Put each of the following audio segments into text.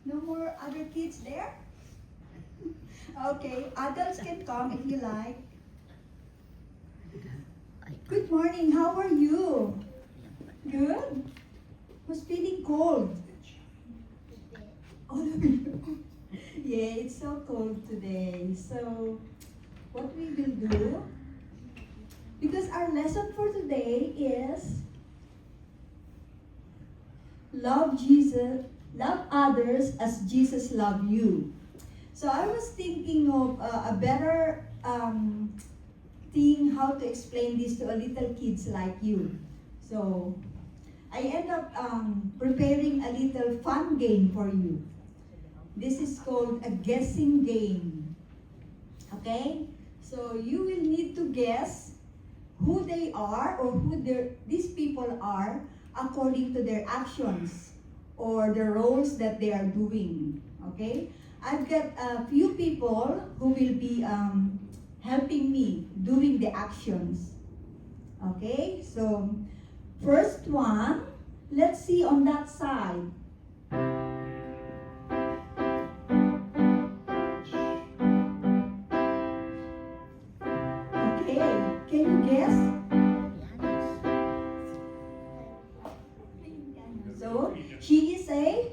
No more other kids there? Okay, adults can come if you like. Good morning, how are you? Good? Who's feeling cold? All of you. Yeah, it's so cold today. So, what we will do, because our lesson for today is love Jesus, love others as Jesus loved you. So I was thinking of a better thing how to explain this to a little kids like you. So I end up preparing a little fun game for you. This is called a guessing game. Okay? So you will need to guess who they are or who these people are according to their actions or the roles that they are doing. Okay? I've got a few people who will be helping me doing the actions. Okay? So, first one, let's see on that side. Okay, can you guess? So, she is a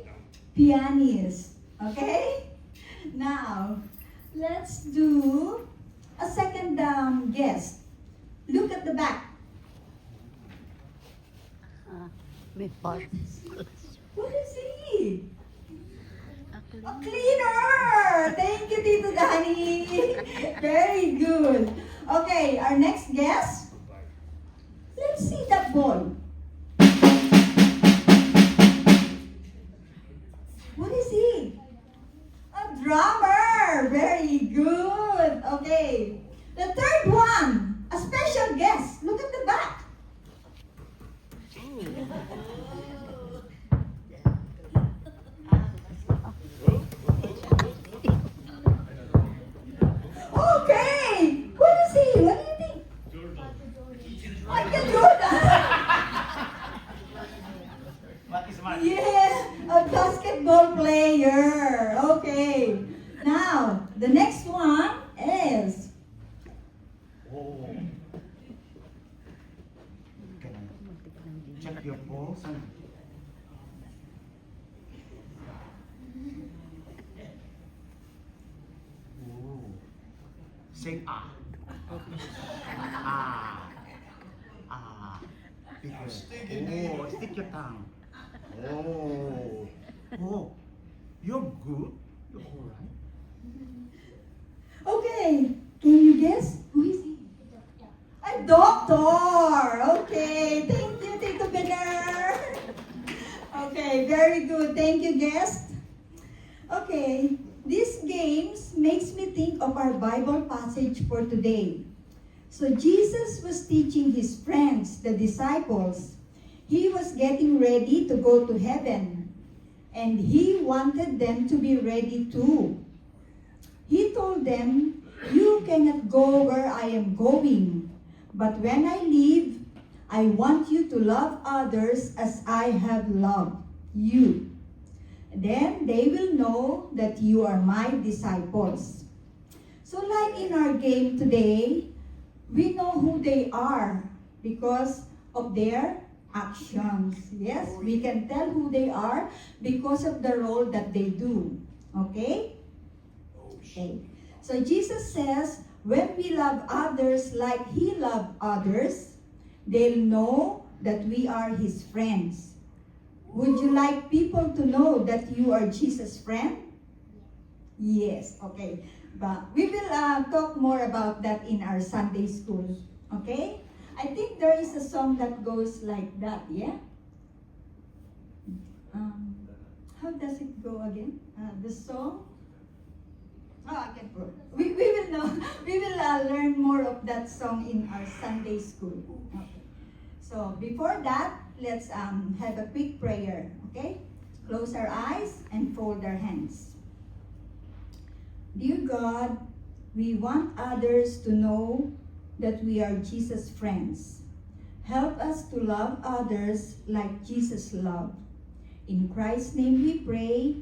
pianist. Okay? Now, let's do a second guess. Look at the back. May part. What is he? A cleaner! Thank you, Tito Danny. Very good. Okay, our next guess. Let's see that ball. What is he? A drummer! Very good! Okay. The third one, a special guest. Look at the back. Okay! What is he? What do you think? Michael Jordan! Yeah, a basketball player. Okay. Now, the next one is Check your pulse. Say ah. Ah. Ah. Because, oh, stick your tongue. Oh. Oh. You're good. You're alright. okay. Can you guess? Who is he? A doctor. Okay. Thank you, Tito Bener. Okay, very good. Thank you, guest. Okay. These games makes me think of our Bible passage for today. So Jesus was teaching his friends, the disciples. He was getting ready to go to heaven. And he wanted them to be ready too. He told them, "You cannot go where I am going. But when I leave, I want you to love others as I have loved you. Then they will know that you are my disciples." So like in our game today, we know who they are because of their actions. Yes, we can tell who they are because of the role that they do. Okay? Okay. So Jesus says, when we love others like he loved others, they'll know that we are his friends. Would you like people to know that you are Jesus' friend? Yes, okay. But we will talk more about that in our Sunday school. Okay? I think there is a song that goes like that, yeah? How does it go again? The song? Oh, I can prove. We will know. We will learn more of that song in our Sunday school. Okay. So before that, let's have a quick prayer. Okay? Close our eyes and fold our hands. Dear God, we want others to know that we are Jesus' friends. Help us to love others like Jesus loved. In Christ's name we pray.